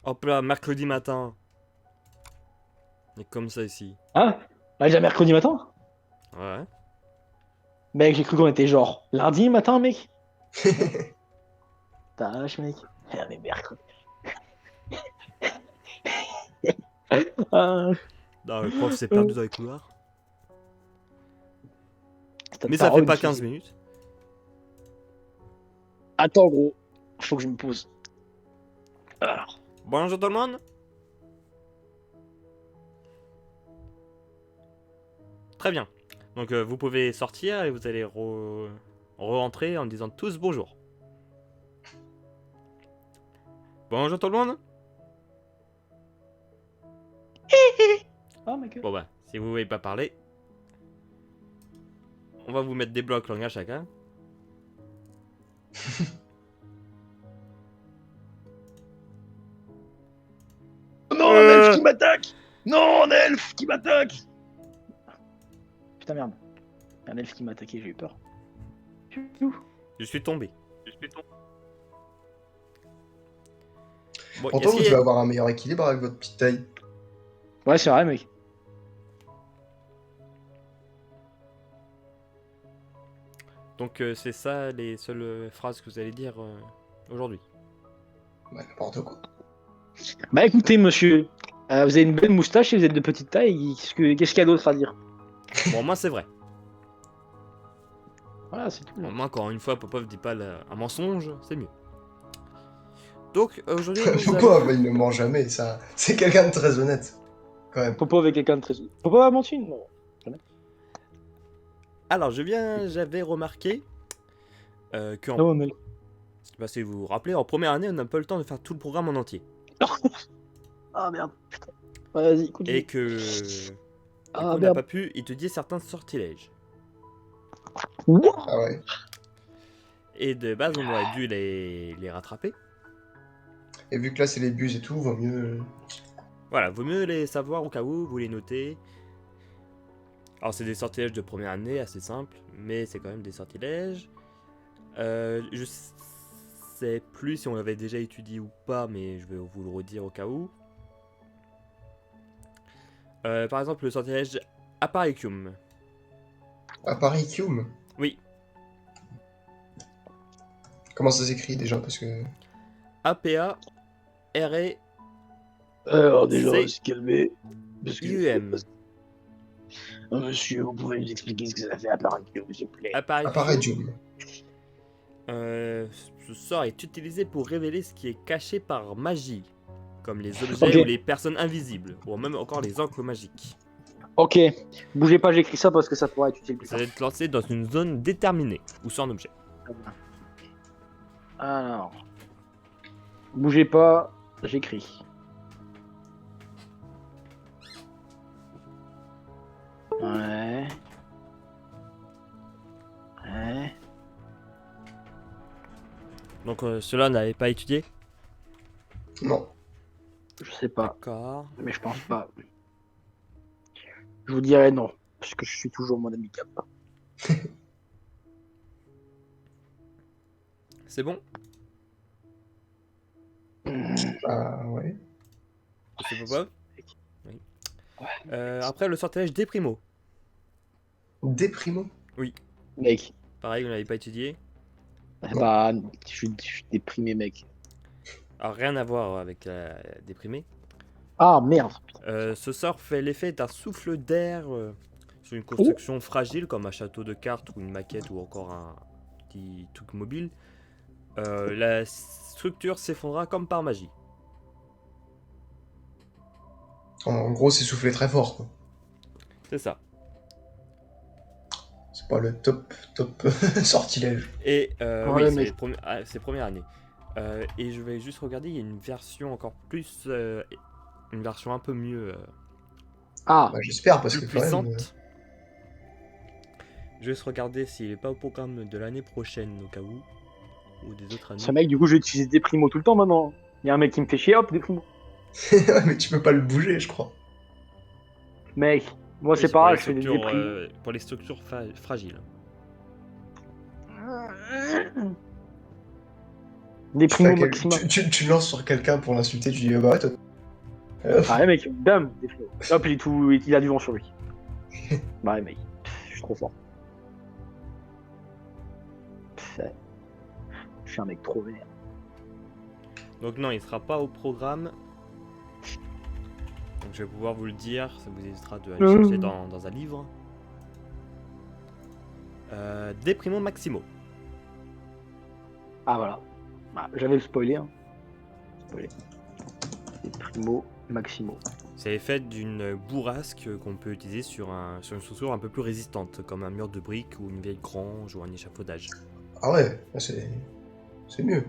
Hop là, mercredi matin. Et comme ça ici. Hein? Ah, déjà mercredi matin? Ouais. Mec, j'ai cru qu'on était genre lundi matin, mec. Non? Tâche, mec. Ah, mais mercredi. Ah, Non, le prof s'est perdu dans les couloirs. ta Mais ça fait parole, pas qui 15 fait. minutes. Attends, gros. Faut que je me pose. Alors. Bonjour tout le monde. Très bien. Donc vous pouvez sortir et vous allez re-rentrer en disant tous bonjour. Bonjour tout le monde. Oh, ma gueule. Bon bah, si vous voulez pas parler, on va vous mettre des blocs langue à chacun. Non, un elfe qui m'attaque! Non, un elfe qui m'attaque! Putain, merde. Un elfe qui m'a attaqué, j'ai eu peur. Ouh. Je suis tombé. Bon, Pourtant, est-ce vous qu'il y devez a... avoir un meilleur équilibre avec votre petite taille. Ouais, c'est vrai, mec. Donc c'est ça les seules phrases que vous allez dire aujourd'hui. Ouais, n'importe quoi. Bah écoutez, monsieur, vous avez une belle moustache et vous êtes de petite taille. Qu'est-ce qu'il y a d'autre à dire? Bon, moi c'est vrai. Voilà, c'est tout. Bon, moi, encore une fois, Popov dit pas un mensonge, c'est mieux. Donc aujourd'hui, nous allons... Pourquoi il ne ment jamais, ça. C'est quelqu'un de très honnête, quand même. Popo avec quelqu'un de très. Popo a menti? Non. Alors, j'avais remarqué que, Non, mec. je sais pas si vous vous rappelez, en première année, on n'a pas le temps de faire tout le programme en entier. Ah merde, putain. Ouais, vas-y, continue. Et que, du coup, Ah on n'a merde. pas pu étudier certains sortilèges. Ah ouais. Et de base, on aurait dû les rattraper. Et vu que là, c'est les buses et tout, vaut mieux. Voilà, vaut mieux les savoir au cas où, vous les notez. Alors, c'est des sortilèges de première année, assez simples, mais c'est quand même des sortilèges. Je sais plus si on l'avait déjà étudié ou pas, mais je vais vous le redire au cas où. Par exemple, le sortilège Apparicium. Apparicium. Oui, Comment ça s'écrit déjà? Parce que. A-P-A-R-E-C-I-U-M. Alors déjà, on va se calmer. Parce que, monsieur, vous pouvez nous expliquer ce que ça fait à part s'il vous plaît. Apparicium. Apparicium. Ce sort est utilisé pour révéler ce qui est caché par magie, comme les objets Ok. ou les personnes invisibles, ou même encore les encres magiques. Ok. Bougez pas, j'écris ça parce que ça pourra être utile plus Ça tard. va être lancé dans une zone déterminée, ou sans objet. Alors. Bougez pas, j'écris. Ouais. Ouais. Donc cela n'avait pas étudié. Non. Je sais pas, D'accord. mais je pense pas. Je vous dirais non, parce que je suis toujours mon ami Cap. C'est bon, Ah ouais. monsieur Popov. Oui. Ouais. Après, le sortilège Déprimo. Déprimo. Mec, Pareil, vous n'avez pas étudié. bah, je suis déprimé, mec. Alors, rien à voir avec déprimé. Ah merde. Ce sort fait l'effet d'un souffle d'air sur une construction fragile comme un château de cartes ou une maquette ou encore un petit truc mobile. La structure s'effondra comme par magie. En gros, c'est soufflé très fort, quoi. C'est ça. C'est pas le top sortilège. Et Ouais, oui, mais- c'est première année. Et je vais juste regarder, il y a une version encore plus... une version un peu mieux... Ah, Bah, j'espère, parce plus que quand même. puissante. Je vais juste regarder s'il n'est pas au programme de l'année prochaine au cas où. Ou des autres années. ce mec, du coup, je vais utiliser des primos tout le temps maintenant. Il y a un mec qui me fait chier, hop, des primos. Ouais, mais tu peux pas le bouger, je crois. Mec, moi Oui, c'est pour pas les grave, je fais des structures, primos. pour les structures fragiles. Des Tu, primo maxima. tu lances sur quelqu'un pour l'insulter, tu dis bah ouais, toi. Ah ouais, mec, bam, des primo. Hop, il a du vent sur lui. Bah ouais, mec, je suis trop fort. Ouais. Je suis un mec trop vénère. Donc non, il sera pas au programme. Donc je vais pouvoir vous le dire, ça vous évitera de aller chercher dans un livre. Déprimo Maximo. Ah voilà. Bah, j'avais le spoilé. Hein. Spoilé. Des primo maximo. C'est fait d'une bourrasque qu'on peut utiliser sur une structure un peu plus résistante, comme un mur de briques ou une vieille grange ou un échafaudage. Ah ouais, c'est mieux.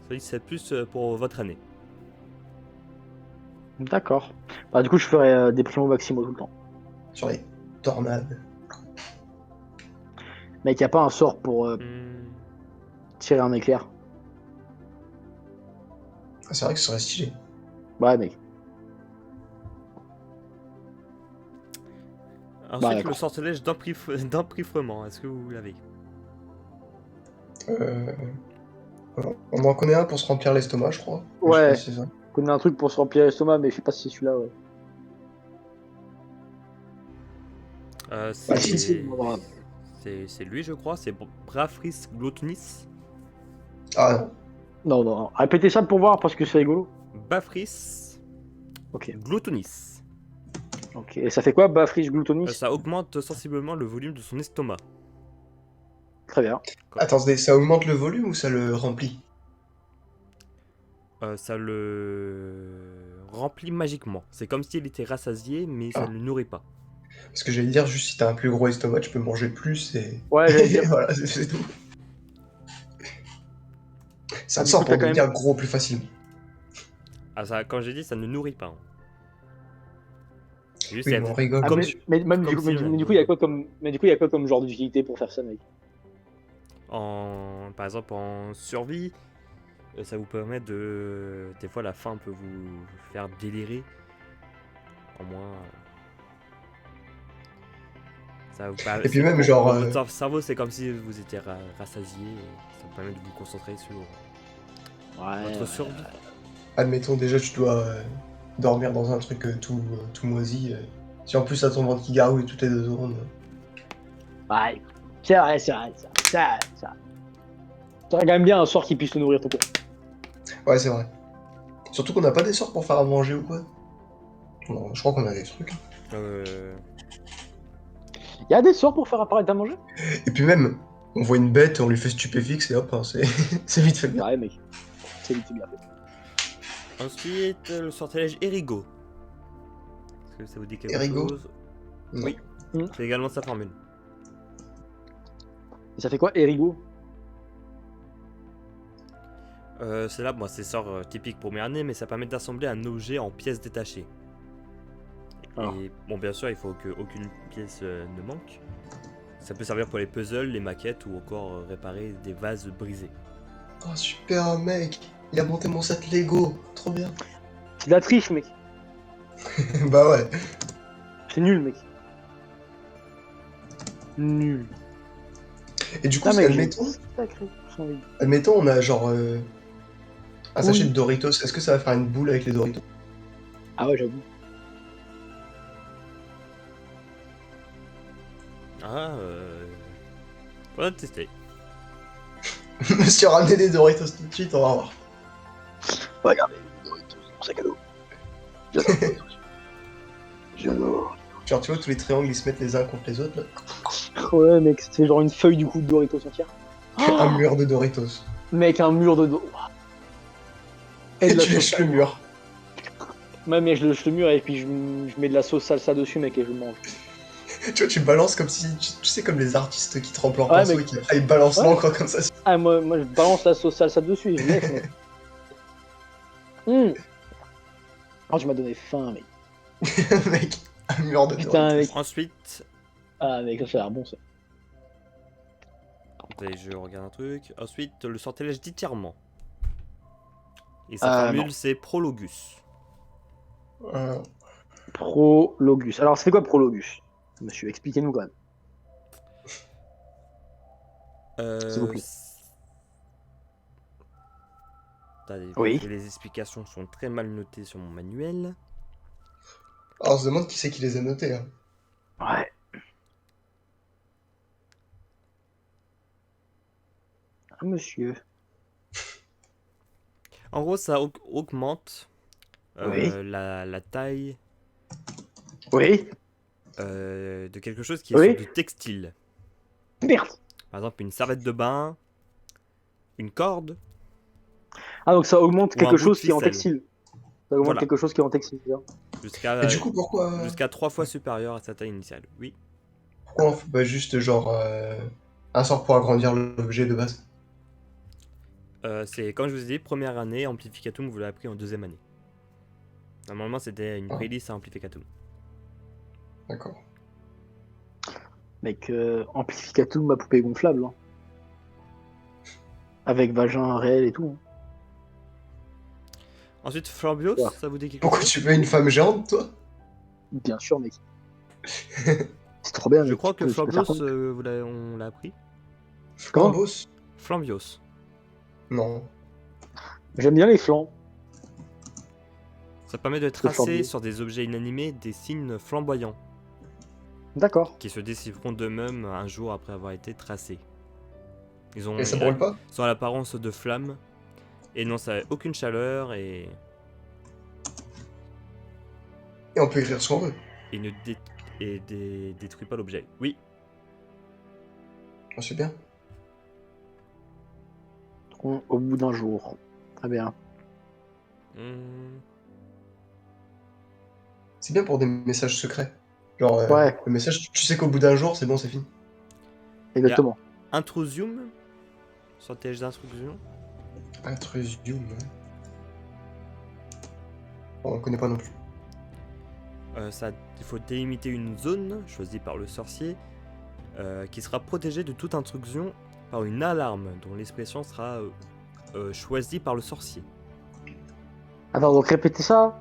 Ça, c'est plus pour votre année. D'accord. Bah du coup, je ferai des primo maximo tout le temps. Sur les tornades. Mec, y a pas un sort pour tirer un éclair. Ah, c'est vrai que ce serait stylé. Ouais, mec. Ensuite, le d'accord. sortilège d'empourprement. Est-ce que vous l'avez? Euh, on en connaît un pour se remplir l'estomac, je crois. Mais Ouais. je sais pas si c'est ça. Je connais un truc pour se remplir l'estomac, mais je sais pas si c'est celui-là, ouais. C'est si, c'est lui, je crois. C'est Brafris Gloutonis. Ah non. Non. Répétez ça pour voir, parce que c'est rigolo. Bafris Ok. Gloutonis. Ok. Et ça fait quoi, Bafriche Gloutonis? Ça augmente sensiblement le volume de son estomac. Très bien. Attendez, ça augmente le volume ou ça le remplit? Ça le remplit magiquement. C'est comme s'il était rassasié, mais ça Ah. ne le nourrit pas. Parce que j'allais dire, juste si t'as un plus gros estomac, tu peux manger plus et. Ouais, j'allais dire. Voilà, c'est tout. Ça Ah, me du sort coup, pour t'as quand devenir même- gros plus facilement. Ah, ça, quand j'ai dit, ça ne nourrit pas. Hein. C'est juste, Oui, il y a- mais on rigole. Ah, Comme mais même comme si du coup, il y a quoi comme, genre d'utilité pour faire ça, mec? par exemple, en survie, ça vous permet de. Des fois, la faim peut vous faire délirer. En moins. Ça vous permet. Et puis même, genre, Pour votre cerveau, c'est comme si vous étiez rassasié. Ça vous permet de vous concentrer sur votre survie. admettons déjà, tu dois dormir dans un truc tout moisi. Si en plus ça ton ventre qui garouille toutes les 2 secondes. Ouais. C'est vrai. Ça serait quand même bien un sort qui puisse te nourrir tout court. Ouais, c'est vrai. Surtout qu'on n'a pas des sorts pour faire à manger ou quoi. Non, je crois qu'on a des trucs. Il y a des sorts pour faire apparaître à manger? Et puis même, on voit une bête, on lui fait stupéfixe et hop, hein, c'est c'est vite fait bien. Ouais, mec. C'est vite bien fait. Ensuite, le sortilège Erigo. Est-ce que ça vous dit quelque Erigo chose? Non. Oui. C'est également sa formule. Et ça fait quoi, Erigo? C'est là, bon, c'est sort typique pour mes années, mais ça permet d'assembler un objet en pièces détachées. Alors. Et bon, bien sûr, il faut qu'aucune pièce ne manque. Ça peut servir pour les puzzles, les maquettes ou encore réparer des vases brisés. Oh super mec, il a monté mon set Lego, trop bien. C'est de la triche, mec. Bah ouais. C'est nul, mec. Nul. Et du coup, Ah, mec, admettons, sacré. J'ai envie. admettons, on a genre un sachet Oui. de Doritos. Est-ce que ça va faire une boule avec les Doritos? Ah ouais, j'avoue. Ah, faudra tester. Monsieur, ramenez des Doritos tout de suite, on va voir. Regardez, Doritos, mon sac à dos. J'adore Doritos. J'adore. Genre, tu vois, tous les triangles ils se mettent les uns contre les autres là. Ouais, mec, c'est genre une feuille du coup de Doritos entière. Un mur de Doritos. Mec, un mur de dos. Et de la tu sauce lèches le salsa. mur. Ouais, mais je lèche le mur et puis je mets de la sauce salsa dessus, mec, et je le mange. Tu vois, tu balances comme si, tu sais, comme les artistes qui trempent leur Ouais, pinceau mais- et qui après ils balancent Ouais. l'encre comme ça. Ah, moi, je balance la sauce salsa dessus et je lèche, mec. Oh, tu m'as donné faim, mec. Mec, un mur de Putain, Doritos. mec. Ensuite, Ah, mec, ça a l'air bon, ça. attendez, je regarde un truc. Ensuite, le sortilège d'étirement. Et sa formule, non. c'est Prologus. Prologus. Alors, c'est quoi Prologus? Monsieur, expliquez-nous quand même. S'il vous plaît. Oui. Les explications sont très mal notées sur mon manuel. Alors, on se demande qui c'est qui les a notés. Hein. Ouais. Ah, monsieur. En gros, ça augmente Oui. la taille Oui. de quelque chose qui est Oui. sur du textile. Merde. Par exemple, une serviette de bain, une corde Ah, donc ça augmente ou un quelque bout de chose qui est en ficelle. textile. Ça augmente Voilà, quelque chose qui est en textile. C'est ça Et jusqu'à du coup, pourquoi, jusqu'à 3 fois supérieur à sa taille initiale. Oui. pourquoi on fait pas juste genre un sort pour agrandir l'objet de base? C'est comme je vous ai dit, première année, Amplificatum, vous l'avez appris en deuxième année. Normalement, c'était une Ah. prélice à Amplificatum. D'accord. Mec, Amplificatum, ma poupée gonflable. Hein. Avec vagin réel et tout. Hein. Ensuite, Flambios, Ouais. ça vous dit quelque Pourquoi chose? tu veux une femme géante, toi? Bien sûr, mec. C'est trop bien, Je mec. crois que Tu peux faire Flambios, comme... on l'a appris. Comment Flambos? Flambios. Non. J'aime bien les flancs. Ça permet de Parce que tracer Flambios. sur des objets inanimés des signes flamboyants D'accord. qui se dissiperont d'eux-mêmes un jour après avoir été tracés. Ils ont Et ça brûle pas? sont à l'apparence de flammes et non, ça n'a aucune chaleur et Et on peut écrire ce qu'on veut. ne détruit pas l'objet. Oui. Ah, c'est bien. Au bout d'un jour. Très bien. Hmm. C'est bien pour des messages secrets. Genre, Ouais, le message, tu sais qu'au bout d'un jour, c'est bon, c'est fini. exactement. Intrusium, sortilège d'instruction. Intrusium, ouais. Bon, on connaît pas non plus. Il faut délimiter une zone choisie par le sorcier qui sera protégée de toute intrusion par une alarme dont l'expression sera choisie par le sorcier. Attends, donc répétez ça.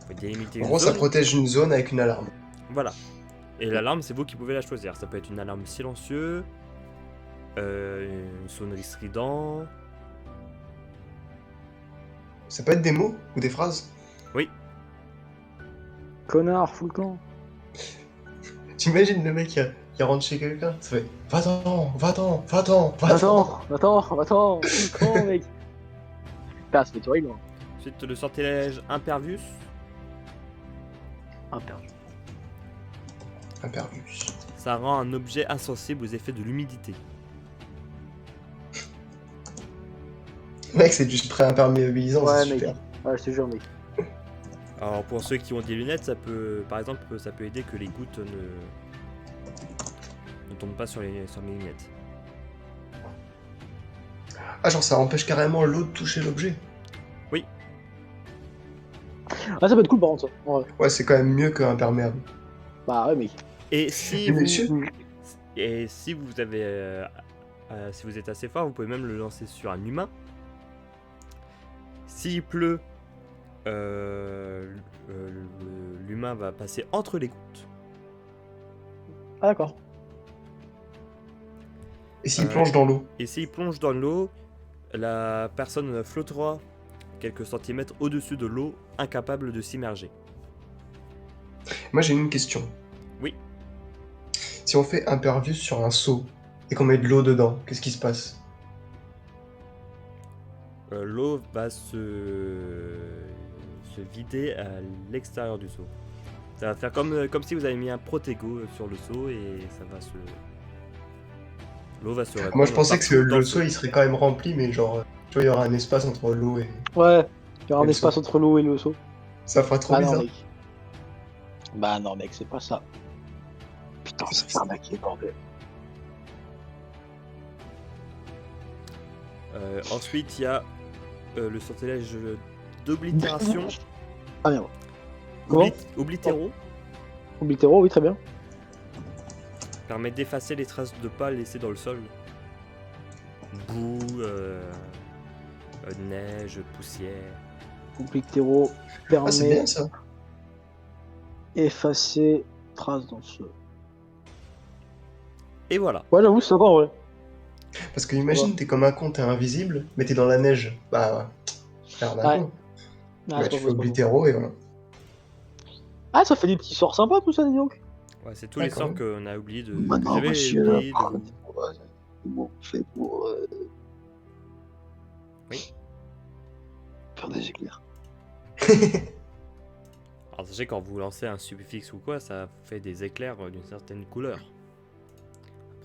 Il faut délimiter En une gros, ça zone. protège une zone avec une alarme. Voilà. Et l'alarme, c'est vous qui pouvez la choisir. Ça peut être une alarme silencieuse, une sonnerie strident. Ça peut être des mots ou des phrases. Oui. Connard, fous le camp. T'imagines le mec qui rentre chez quelqu'un, ça fait va-t'en, va-t'en, va-t'en, va-t'en. Attends, fous le camp, mec. Putain, ça fait horrible. Hein. Ensuite, le sortilège Impervius. Ah, perdu. Impervius. Ça rend un objet insensible aux effets de l'humidité. Mec, c'est du spray imperméabilisant, Ouais, c'est mec. super. Ouais, je te jure, mec. Alors pour ceux qui ont des lunettes, ça peut, par exemple, ça peut aider que les gouttes ne tombent pas sur les lunettes. Ah, genre ça empêche carrément l'eau de toucher l'objet. Ah, ça peut être cool par contre, ça. Ouais. Ouais, c'est quand même mieux qu'imperméable. Bah ouais, mec. Et si Et vous, monsieur si vous avez, si vous êtes assez fort, vous pouvez même le lancer sur un humain. S'il pleut, l'humain va passer entre les gouttes. Ah, d'accord. Et s'il plonge dans l'eau? Et s'il plonge dans l'eau, la personne flottera quelques centimètres au-dessus de l'eau, incapable de s'immerger. Moi j'ai une question. Oui. Si on fait impervius sur un seau et qu'on met de l'eau dedans, qu'est-ce qui se passe? L'eau va se vider à l'extérieur du seau. Ça va faire comme si vous avez mis un protego sur le seau et ça va se... L'eau va se répandre. Moi je pensais que partout dans le seau il serait quand même rempli, mais genre, tu vois, il y aura un espace entre l'eau et... Ouais, il y aura Et un le espace seau. entre l'eau et le seau. Ça fera trop Bah non, bizarre. mec. Bah non, mec, c'est pas ça. Putain, on s'est fait arnaquer, bordel. Ensuite, il y a le sortilège d'oblitération. Ah merde. Comment Oblitéro Oblitéro, oui, très bien. permet d'effacer les traces de pas laissées dans le sol. Boue, neige, poussière. Oblitéro Ah, c'est permet bien ça. effacer trace dans le sol. Et voilà. Ouais, j'avoue, c'est encore, ouais. Parce que imagine, t'es comme un con, t'es invisible, mais t'es dans la neige. Bah, t'es un Ouais. con. Ah, Bah, c'est tu pas fais faux, c'est pas faux. oblitéro et voilà. Ah, ça fait des petits sorts sympas tout ça, dis donc. Ouais, c'est tous Ouais, les quand sorts même. qu'on a oublié de. Que Maintenant, j'avais monsieur, oublié de vous. comment on fait pour Oui. faire des éclairs? Alors, sachez quand vous lancez un suffixe ou quoi, ça fait des éclairs d'une certaine couleur.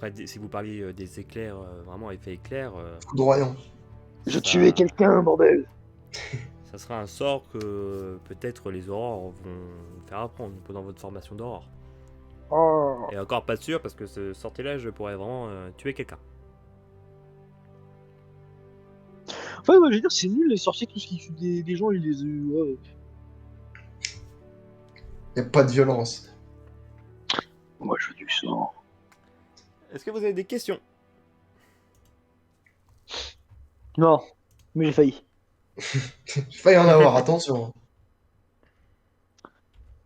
Après, si vous parliez des éclairs, vraiment effet éclair, Foudroyant. Je ça, tuais quelqu'un, bordel. ça sera un sort que peut-être les aurores vont vous faire apprendre pendant votre formation d'aurore. Oh. Et encore pas sûr parce que ce sortilège pourrait vraiment tuer quelqu'un. Enfin, moi, je veux dire, c'est nul les sorciers, tout ce qui tue des gens, ils les. Ouais. Y a pas de violence. Moi, je veux du sang. Est-ce que vous avez des questions? Non, mais j'ai failli. Il faut y en avoir, attention.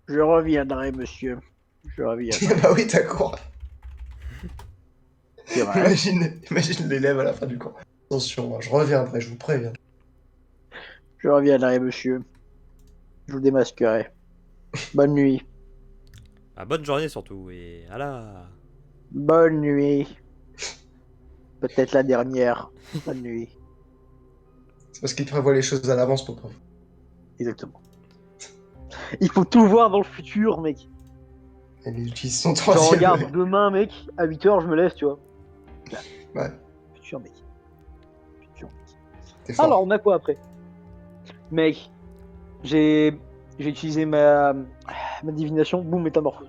Je reviendrai, monsieur. Je reviendrai. Bah oui, t'as cours. C'est vrai. Imagine l'élève à la fin du cours. Attention, je reviendrai, je vous préviens. Je reviendrai, monsieur. Je vous démasquerai. Bonne nuit. Ah, bonne journée surtout. Et voilà. Bonne nuit. Peut-être la dernière. Bonne nuit. C'est parce qu'il prévoit les choses à l'avance, pour pauvre. Exactement. Il faut tout voir dans le futur, mec. Elle utilise son Genre, troisième. regarde, demain, mec, à 8h, je me lève, tu vois. Ouais, Futur, mec. Futur, mec. t'es fort. Alors, on a quoi après? Mec, j'ai utilisé ma divination, boum, métamorphose.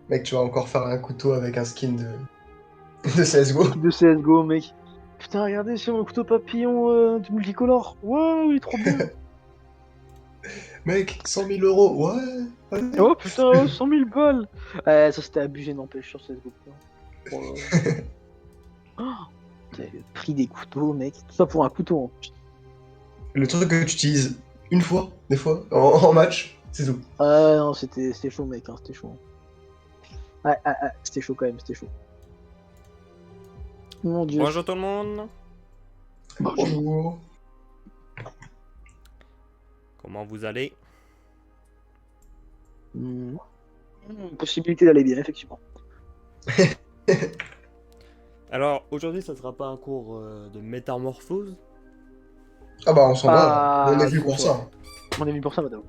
Mec, tu vas encore faire un couteau avec un skin de CSGO. De CSGO, mec. Putain, regardez sur mon couteau papillon du multicolore. Wow, il est trop bien. Mec, 100 000 euros, ouais. Ouais. Oh putain, 100 000 balles. Ça c'était abusé, n'empêche, sur CSGO. Putain. Oh, t'as le prix des couteaux, mec. Tout ça pour un couteau. Hein. Le truc que tu utilises une fois, des fois, en match, c'est tout. Ah non, c'était chaud, mec. Hein, c'était chaud. C'était chaud quand même, c'était chaud. Mon dieu. Bonjour tout le monde. Bonjour. Comment vous allez? Possibilité d'aller bien, effectivement. Alors, aujourd'hui, ça sera pas un cours de métamorphose. Ah bah on s'en va, on est venu du pour tout, ça. On est venu pour ça, madame.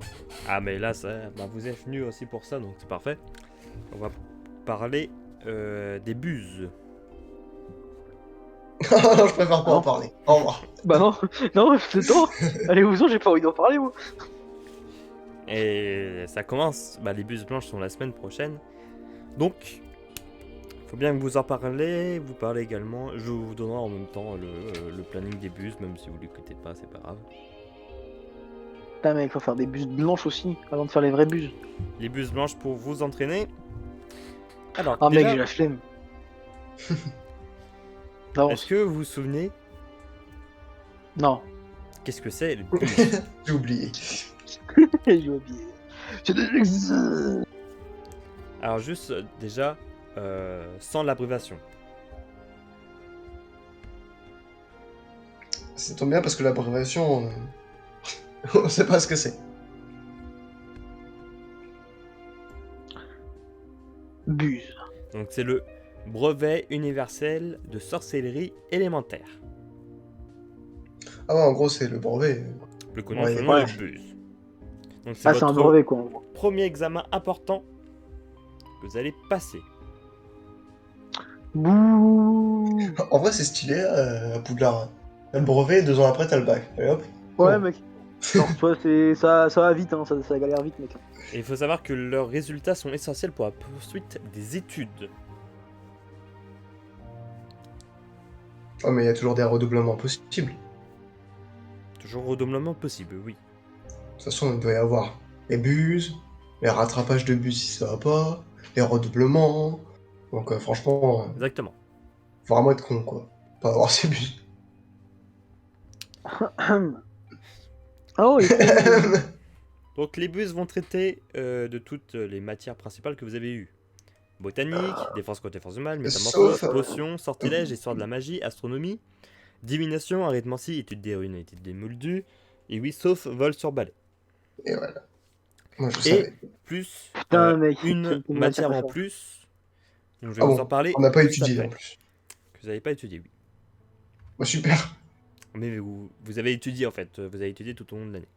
Ah, mais là, bah, vous êtes venus aussi pour ça, donc c'est parfait. On va parler des buses. Non, je préfère pas Non. en parler. Au revoir. Bah non, non, c'est temps. Allez-vous-en, j'ai pas envie d'en parler, moi. Et ça commence, bah, les buses blanches sont la semaine prochaine. Donc, faut bien que vous en parlez, vous parlez également. Je vous donnerai en même temps le planning des buses, même si vous l'écoutez pas, c'est pas grave. Putain, mec, faut faire des buses blanches aussi, avant de faire les vraies buses. Les buses blanches pour vous entraîner. Alors, Ah, déjà, mec, j'ai la flemme. Non, est-ce que vous vous souvenez non. qu'est-ce que c'est les buses? J'ai oublié. J'ai oublié. C'est des Alors juste déjà, sans l'abréviation. Ça tombe bien parce que l'abréviation, on sait pas ce que c'est. buses. Donc c'est le brevet universel de sorcellerie élémentaire. Ah ouais, en gros, c'est le brevet. Plus connu Ouais, sous le nom ouais. de buse. Donc Ah, c'est un votre brevet, quoi, en gros. premier examen important que vous allez passer. Bouh. En vrai, c'est stylé à Poudlard. T'as le brevet, 2 ans après, t'as le bac. Allez hop. Ouais, Bon. mec. Non, toi, ça va vite, hein, ça galère vite, mec. Et il faut savoir que leurs résultats sont essentiels pour la poursuite des études. Oh, mais il y a toujours des redoublements possibles. Toujours redoublement possible, oui. De toute façon, il doit y avoir les buses, les rattrapages de bus si ça va pas, les redoublements. Donc, franchement, Exactement. faut vraiment être con, quoi. Pas avoir ces bus. Oh, il Donc les bus vont traiter de toutes les matières principales que vous avez eues. botanique, défense contre les forces du mal, métamorphose, Sauf, potion, sortilège, histoire de la magie, astronomie, divination, arithmancie, étude des ruines, étude des moldus, et oui, sauf vol sur balai. Et voilà. Moi, je Et savais. plus Putain, mec, c'est une une matière en préférée. plus, dont je vais Ah vous bon, en parler on n'a pas juste étudié après, en plus. que vous n'avez pas étudié, oui. Bah, super. Mais vous avez étudié en fait, vous avez étudié tout au long de l'année.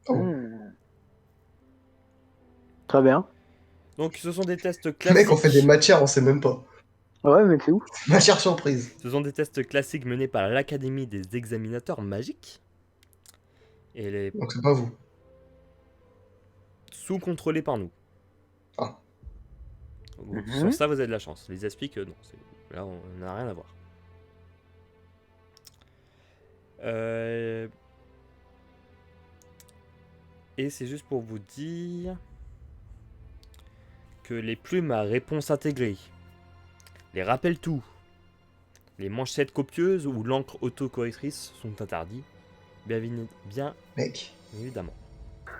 Ah bon. Très bien. Donc ce sont des tests Mec, on fait des classiques. matières, on sait même pas. Ouais, mec, c'est ouf. Matière surprise. Ce sont des tests classiques menés par l'Académie des examinateurs magiques. Et les Donc c'est pas vous. sous-contrôlés par nous. Ah. Sur ça, vous avez de la chance. Les aspis que non. Là, on n'a rien à voir. Et c'est juste pour vous dire que les plumes à réponse intégrée, les rappels tout, les manchettes copieuses ou l'encre autocorrectrice sont interdits. Bien Mec. évidemment.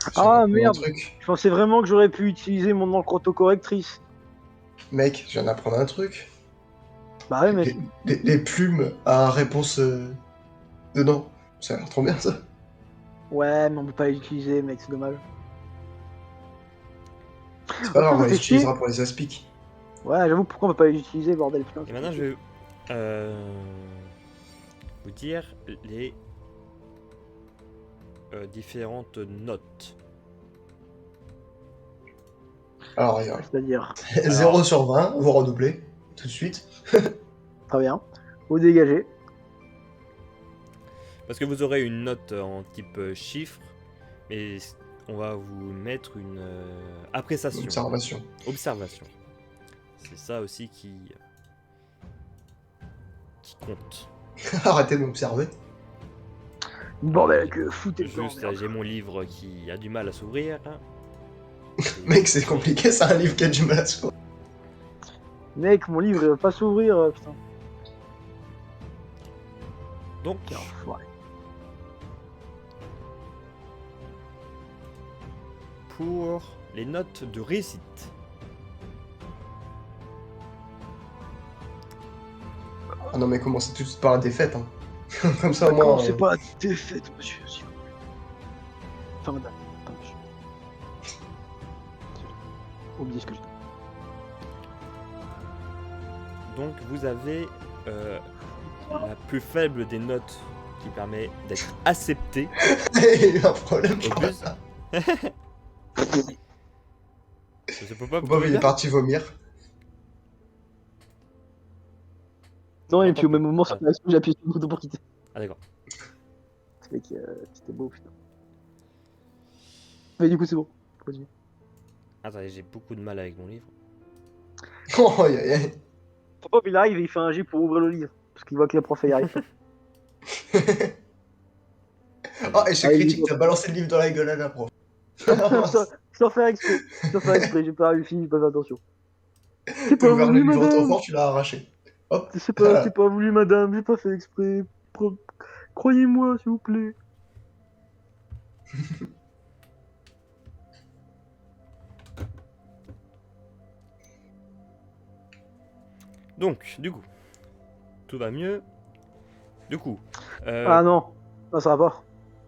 je viens Ah, d'apprendre un merde. truc. Je pensais vraiment que j'aurais pu utiliser mon encre autocorrectrice. Mec, je viens d'apprendre un truc. Bah ouais, mec. Les plumes à réponse dedans. Ça a l'air trop bien ça. Ouais, mais on peut pas les utiliser, mec, c'est dommage. C'est pas grave, on ça les fait chier. utilisera pour les aspics. Ouais, j'avoue, pourquoi on peut pas les utiliser, bordel, putain. Et maintenant, je vais vous dire les différentes notes. Alors regarde. C'est-à-dire, 0 sur 20, vous redoublez. Tout de suite. très bien. Vous dégagez. Parce que vous aurez une note en type chiffre, mais on va vous mettre une appréciation. Observation. Observation. C'est ça aussi qui compte. Arrêtez de m'observer. Bordel, que foutez le Juste, bordel. j'ai mon livre qui a du mal à s'ouvrir. Mec, c'est compliqué, c'est un livre qui a du mal à se voir. Mec, mon livre il va pas s'ouvrir, putain. Donc, Quel enfoiré. pour les notes de réussite. Ah non, mais commencez tout de suite par la défaite. Hein. Comme ça, au moins. Comment c'est pas la défaite, monsieur, s'il vous plaît. Enfin, madame. Attends, monsieur. Oubliez ce que je dis. Donc, vous avez la plus faible des notes qui permet d'être accepté Il y a un problème. au bus. Je peux pas. Bob, il est parti vomir. Non, et Attends, puis au même moment, sur l'action, j'ai appuyé sur le bouton pour quitter. Ah d'accord. Mec, c'était beau, putain. Mais du coup, c'est bon. Continue. Attendez, j'ai beaucoup de mal avec mon livre. Oh, aïe, aïe, aïe. Pop, il arrive et il fait un jet pour ouvrir le livre. Parce qu'il voit que la prof, elle y arrive. Oh, échec Ah, il critique, est- t'as balancé le livre dans la gueule à la prof. Sans faire exprès. Sans faire exprès, j'ai pas réussi, j'ai pas fait attention. C'est T'as pas ouvert le voulu, livre trop madame. fort, tu l'as arraché. Hop. C'est pas voulu, madame, j'ai pas fait exprès. Croyez-moi, s'il vous plaît. Donc, du coup, tout va mieux. Du coup, Ah non, non, ça va pas.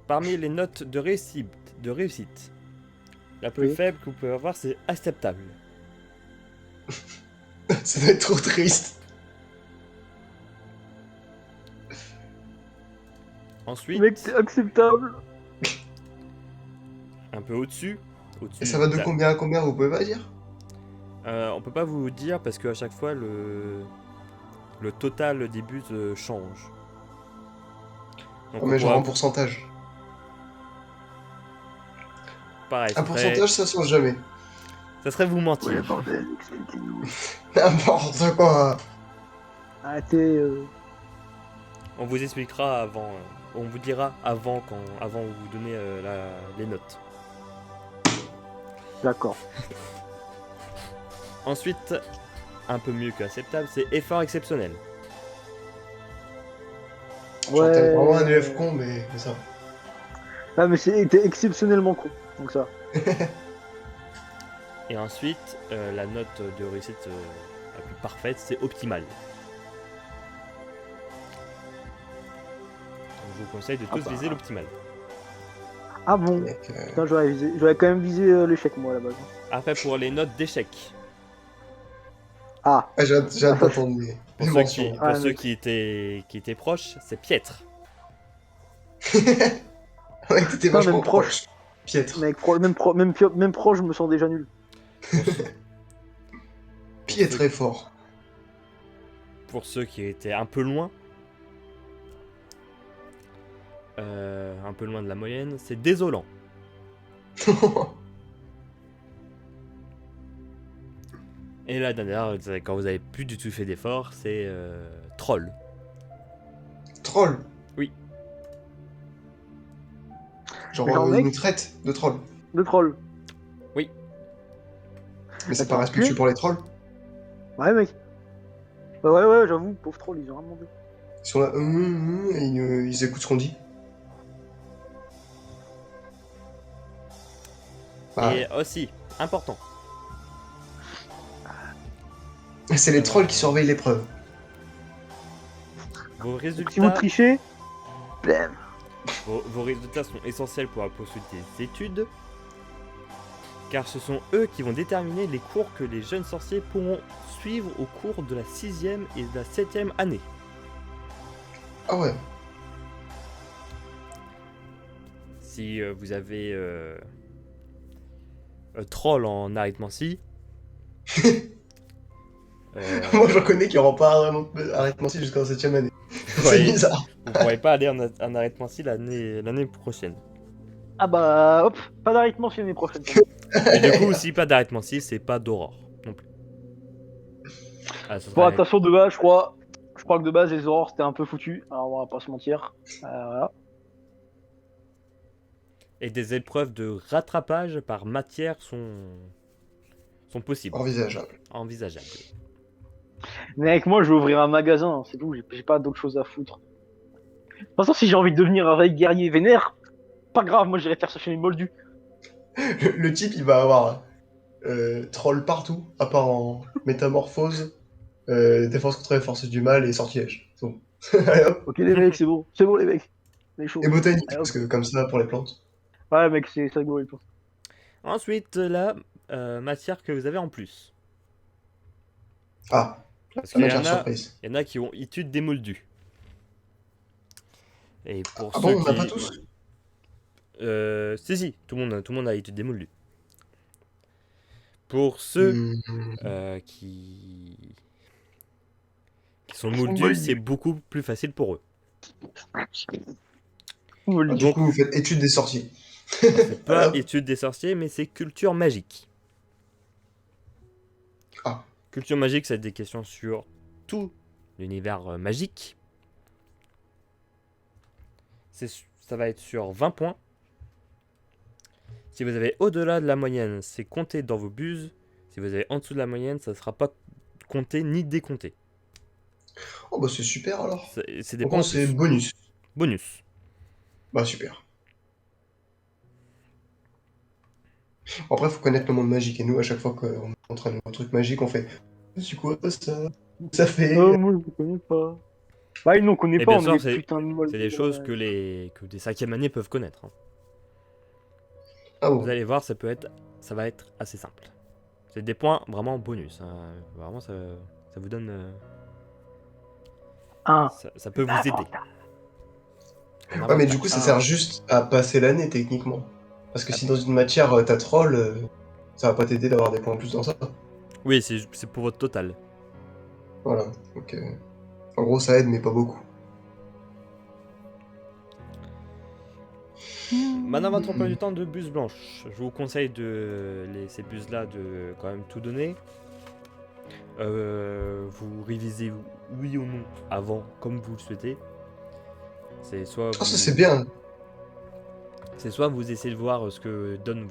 parmi les notes de réussite, la plus Oui. faible que vous pouvez avoir, c'est acceptable. Ça doit être trop triste. Ensuite, Mec, c'est acceptable. un peu au-dessus. Et ça va de combien à combien, vous pouvez pas dire? On peut pas vous dire parce qu'à chaque fois, le total des buts change. Donc, Oh, on mais genre pourra- en pourcentage. pareil, Un pourcentage, ça change jamais. ça serait vous mentir. bordel, expliquez-nous. N'importe quoi. Arrêtez. On vous expliquera avant. On vous dira avant avant de vous donner les notes. D'accord. Ensuite, un peu mieux qu'acceptable, c'est effort exceptionnel. Genre, t'es vraiment un Ouais. élève con, mais ça. Ah, mais t'es exceptionnellement con. Donc ça. Et ensuite, la note de réussite la plus parfaite, c'est optimale. Donc, je vous conseille de tous viser l'optimal. Ah bon? Mec, Putain, j'aurais quand même visé l'échec, moi, à la base. Après, pour les notes d'échec, Ah, j'ai hâte ça, d'entendre les mentions. pour ceux mec. qui étaient proches, c'est piètre. Ouais, t'étais Putain, vachement même proche. proche. Piètre. Mec, même proche, je me sens déjà nul. Piètre est fort. Pour ceux qui étaient un peu loin de la moyenne, c'est désolant. Et la dernière, quand vous avez plus du tout fait d'effort, c'est troll. Troll. Oui. Genre, Genre, il mec, nous traite de troll. le troll. Mais c'est Attends, pas respectueux tu- pour les trolls. Ouais, mec. Bah ouais, j'avoue, pauvre troll, ils ont rien demandé. Ils sont là, et ils écoutent ce qu'on dit. Bah, Et aussi, important, c'est les trolls qui surveillent l'épreuve. vos Donc, si vous résultats, trichez, bam. vos résultats sont essentiels pour la poursuite des études, car ce sont eux qui vont déterminer les cours que les jeunes sorciers pourront suivre au cours de la 6e et de la 7e année. Ah ouais. Si vous avez troll en arithmancie, Moi, je reconnais qu'ils n'auront pas vraiment arrêtement-ci jusqu'en 7ème année. C'est voyez, bizarre. vous ne pourrez pas aller en arithmancie l'année prochaine. Ah bah, hop, pas d'arrêtement sur l'année prochaine. Et du coup, si pas d'arithmancie, c'est pas d'aurore non plus. Ah, ça Bon, sera- attention, de base, je crois que de base, les aurores, c'était un peu foutu. Alors, on va pas se mentir. Voilà. Et des épreuves de rattrapage par matière sont possibles, Envisageable. envisageables. Mec, moi, je vais ouvrir un magasin, hein, c'est tout, j'ai pas d'autre chose à foutre. De toute façon, si j'ai envie de devenir un vrai guerrier vénère, pas grave, moi, j'irai faire ça chez les moldus. Le type, il va avoir troll partout, à part en métamorphose, défense contre les forces du mal et sortilège. C'est bon. Allez hop. Ok, les mecs, c'est bon, les mecs. On est chaud. Et botanique, Allez, hop. parce que comme ça, pour les plantes. Ouais, mec, c'est rigolo, je pense. Ensuite, la matière que vous avez en plus. Ah, Parce la qu'il matière surprise. y en a qui ont étude des moldus. Et pour Ah ceux bon, on n'a qui... pas tous si, tout le monde a étude des moldus. Pour ceux qui sont moldus, c'est beaucoup plus facile pour eux. Ah, du coup, vous faites étude des sorciers. C'est pas Hop. étude des sorciers, mais c'est culture magique. Ah. Culture magique, c'est des questions sur tout l'univers magique. Ça va être sur 20 points. Si vous avez au-delà de la moyenne, c'est compté dans vos buses. Si vous avez en dessous de la moyenne, ça ne sera pas compté ni décompté. Oh bah c'est super alors. C'est des Par points contre, c'est plus bonus. bonus. Bah super. Après, faut connaître le monde magique. Et nous, à chaque fois qu'on entraîne un truc magique, on fait c'est quoi ça? Ça fait. Oh, moi, je connais pas. Bah, ils nous connaissent Et pas, bien on sûr, est des putains de moldus. c'est des choses que des 5e années peuvent connaître. Hein. Ah bon. Vous allez voir, ça va être assez simple. C'est des points vraiment bonus. Hein. Vraiment, ça vous donne. Ça peut vous aider. Ouais, mais du coup, ça sert juste à passer l'année techniquement. Parce que si dans une matière t'as troll, ça va pas t'aider d'avoir des points en plus dans ça. Oui, c'est pour votre total. Voilà. Donc, en gros, ça aide, mais pas beaucoup. Maintenant, votre emploi du temps de buse blanche. Je vous conseille ces buses-là de quand même tout donner. Vous révisez oui ou non avant, comme vous le souhaitez. C'est soit Ah, ça c'est bien. C'est soit vous essayez de voir ce que donnent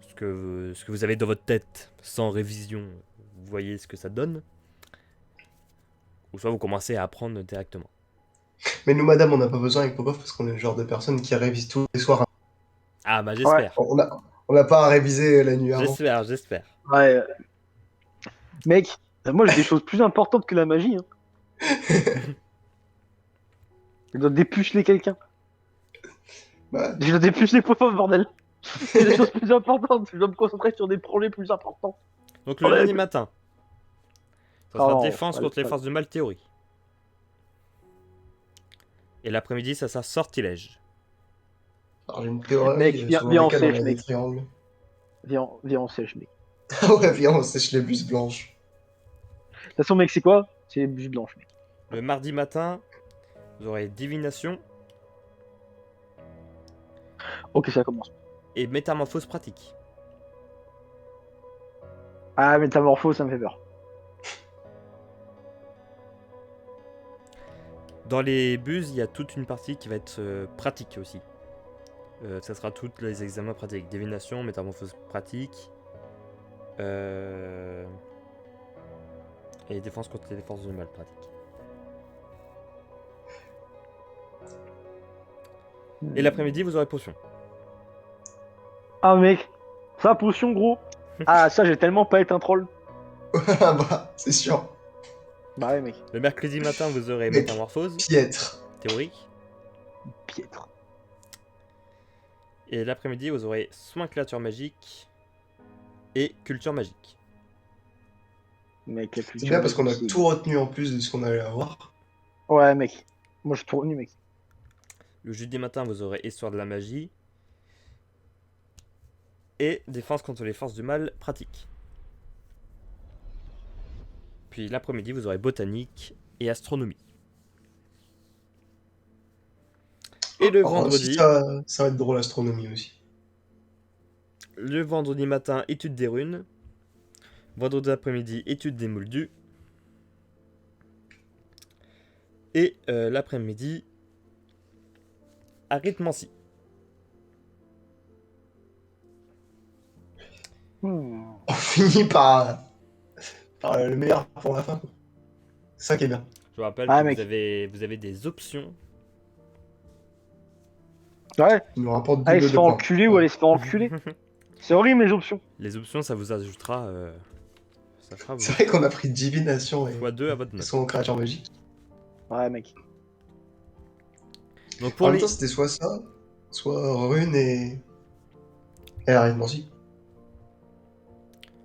ce que vous avez dans votre tête sans révision. Vous voyez ce que ça donne. Ou soit vous commencez à apprendre directement. Mais nous, madame, on n'a pas besoin avec Popov parce qu'on est le genre de personnes qui révisent tous les soirs. Ah bah j'espère. On On n'a pas à réviser la nuit avant. J'espère. Ouais. Mec, moi j'ai des choses plus importantes que la magie. Hein. Je dois dépuceler quelqu'un. Bah, Je dois dépuceler Popo, bordel. J'ai des choses plus importantes. Je dois me concentrer sur des projets plus importants. Donc le Oh, lundi matin, ça sera non, défense contre les forces de mal théorie. Et l'après-midi, ça sera sortilège. alors, j'ai une théorie Mec, viens selon en laquelle on sèche, a des mec. triangles. Viens en sèche, mec. Ah ouais, viens, on sèche les bus blanches. De toute façon, mec, c'est quoi? C'est les bus blanches, mec. Le mardi matin, vous aurez divination Ok, ça commence. et métamorphose pratique. Ah, métamorphose, ça me fait peur. Dans les bus, il y a toute une partie qui va être pratique aussi. Ça sera tous les examens pratiques. Divination, métamorphose pratique. Et défense contre les forces de mal pratique. Et l'après-midi, vous aurez potion. Ah, mec. Ça, potion, gros. Ah, ça, j'ai tellement pas été un troll. Ah bah, c'est sûr. Bah ouais, mec. Le mercredi matin, vous aurez Mec. métamorphose Piètre. théorique. Piètre. Et l'après-midi, vous aurez soin créature magique et culture magique. Mec, la C'est culture bien parce qu'on a magique, tout retenu en plus de ce qu'on allait avoir. Ouais, mec. Moi, je suis tout revenu, mec. Le jeudi matin, vous aurez histoire de la magie et défense contre les forces du mal pratique. Puis l'après-midi, vous aurez botanique et astronomie. Et le Alors, vendredi, aussi, ça va être drôle, l'astronomie aussi. le vendredi matin, étude des runes. Vendredi après-midi, étude des moldus. Et l'après-midi, arithmancie. Hmm. On finit par le meilleur pour la fin. C'est ça qui est bien. Je vous rappelle Ah, que mec. vous avez des options. Ouais. Il nous rapporte Aller double se de faire points. enculer ou aller se faire enculer. C'est horrible, les options. Les options, ça vous ajoutera. Ça fera C'est vrai qu'on a pris divination et x2 à votre note. son créature magique. Ouais, mec. Donc En pour même les, temps, c'était soit ça, soit rune et arithmancie.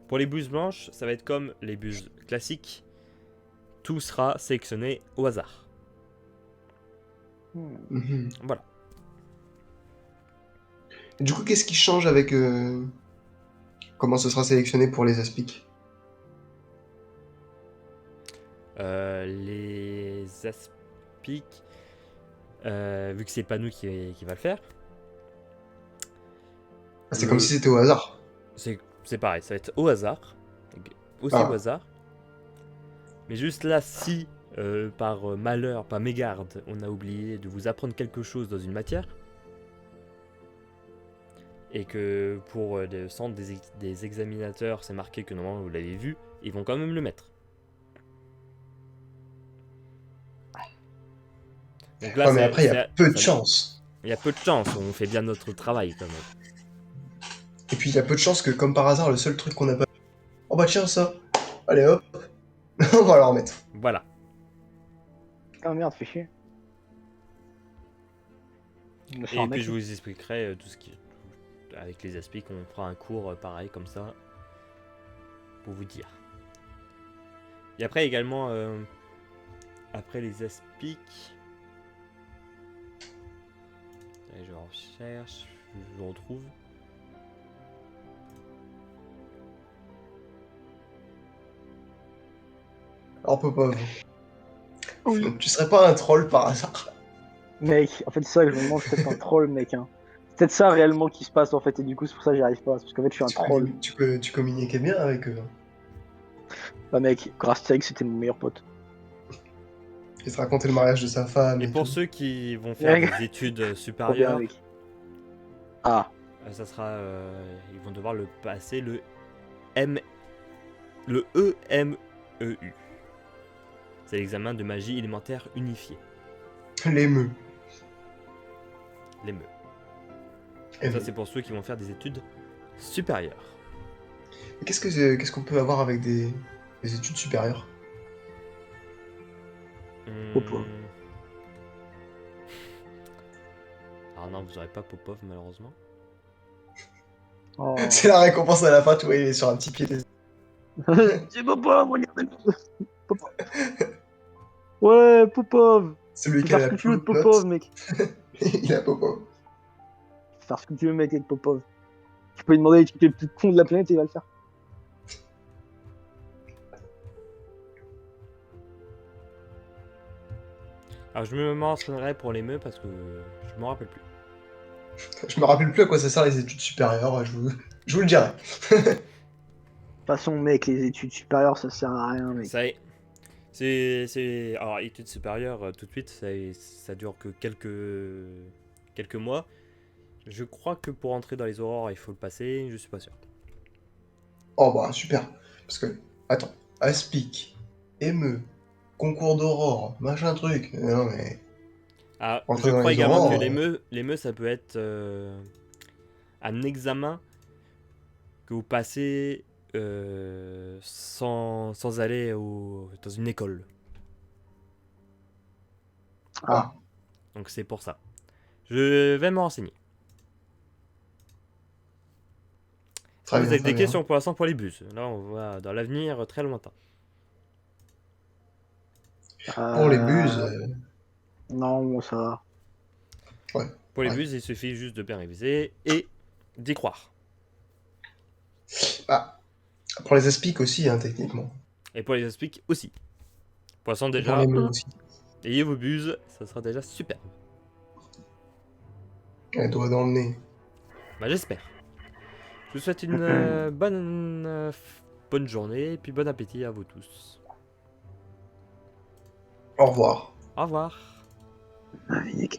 pour les buses blanches, ça va être comme les buses classiques. Tout sera sélectionné au hasard. Hmm. Mhm. Voilà. Et du coup, qu'est-ce qui change avec comment ce sera sélectionné pour les aspics? Les aspics, vu que c'est pas nous qui va le faire, Ah, c'est comme si c'était au hasard. c'est pareil, ça va être au hasard. Aussi Ah. au hasard. Mais juste là, si par malheur, par mégarde, on a oublié de vous apprendre quelque chose dans une matière, et que pour le centre des examinateurs, c'est marqué que normalement vous l'avez vu, ils vont quand même le mettre. Donc là, Ouais, mais après, il y a peu de ça- chance. Il y a peu de chance, on fait bien notre travail quand même. Et puis, il y a peu de chance que, comme par hasard, le seul truc qu'on a pas... Oh bah tiens, ça. Allez, hop. On va le remettre. Voilà. Ah merde, fais chier. Je me fais Et un puis mec. je vous expliquerai tout ce qui... Avec les aspics, on fera un cours pareil comme ça. Pour vous dire. Et après également... après les aspics... Allez, je recherche, je retrouve. Alors, Popov, Oui. tu serais pas un troll par hasard? Mec, en fait, c'est ça que je me demande, je suis peut-être un troll, mec. Hein. C'est peut-être ça réellement qui se passe, en fait, et du coup, c'est pour ça que j'y arrive pas. C'est parce qu'en fait, je suis un troll. Tu communiquais bien avec eux. Bah, mec, Grasteg, c'était mon meilleur pote. Il te racontait le mariage de sa femme. Et Et pour tout. ceux qui vont faire Mec. des études Trop bien, supérieures, mec. Ah, ça sera... ils vont devoir le passer le EMEU. C'est l'examen de magie élémentaire unifié. L'émeu. L'EME. Et Ça, c'est pour ceux qui vont faire des études supérieure. Et qu'est-ce qu'on peut avoir avec des études supérieures? Popov. Alors non, vous aurez pas Popov malheureusement. Oh. C'est la récompense à la fin, tu vois, il est sur un petit pied. C'est Popov, regardez. Popov. Ouais, Popov. Celui Tu qui peux a faire ce la que tu veux plus de haute Popov, note, mec. il a Popov. Tu peux faire ce que tu veux, mec, avec Popov. Tu peux lui demander les trucs les plus cons de la planète et il va le faire. Alors je me mentionnerai pour les meux parce que je m'en rappelle plus. Je me rappelle plus à quoi ça sert les études supérieures, je vous le dirai. De toute façon, mec, les études supérieures, ça sert à rien, mec. Ça y est. Alors, études supérieures, tout de suite, ça dure que quelques mois. Je crois que pour entrer dans les aurores, il faut le passer, je suis pas sûr. Oh bah super. Parce que, attends, Aspic, ME, concours d'aurore, machin truc. Non mais, Ah, entrer je dans crois les également que aurores, les meux, ça peut être un examen que vous passez sans aller dans une école. Ah, Donc c'est pour ça. Je vais me renseigner. Est-ce que très vous bien, avez très des bien. questions pour l'instant pour les bus? Là, on va dans l'avenir très lointain. Pour les buses, non, bon, ça va. ouais. Pour les Ouais. bus, il suffit juste de bien réviser et d'y croire. Ah, pour les Aspic aussi, hein, techniquement. Et pour les expliques aussi. Pour l'instant Et pour déjà, les ME aussi. ayez vos buses, ça sera déjà super. Elle doit dans le nez. Bah j'espère. Je vous souhaite une bonne journée et puis bon appétit à vous tous. Au revoir. Au revoir. Ah, mec.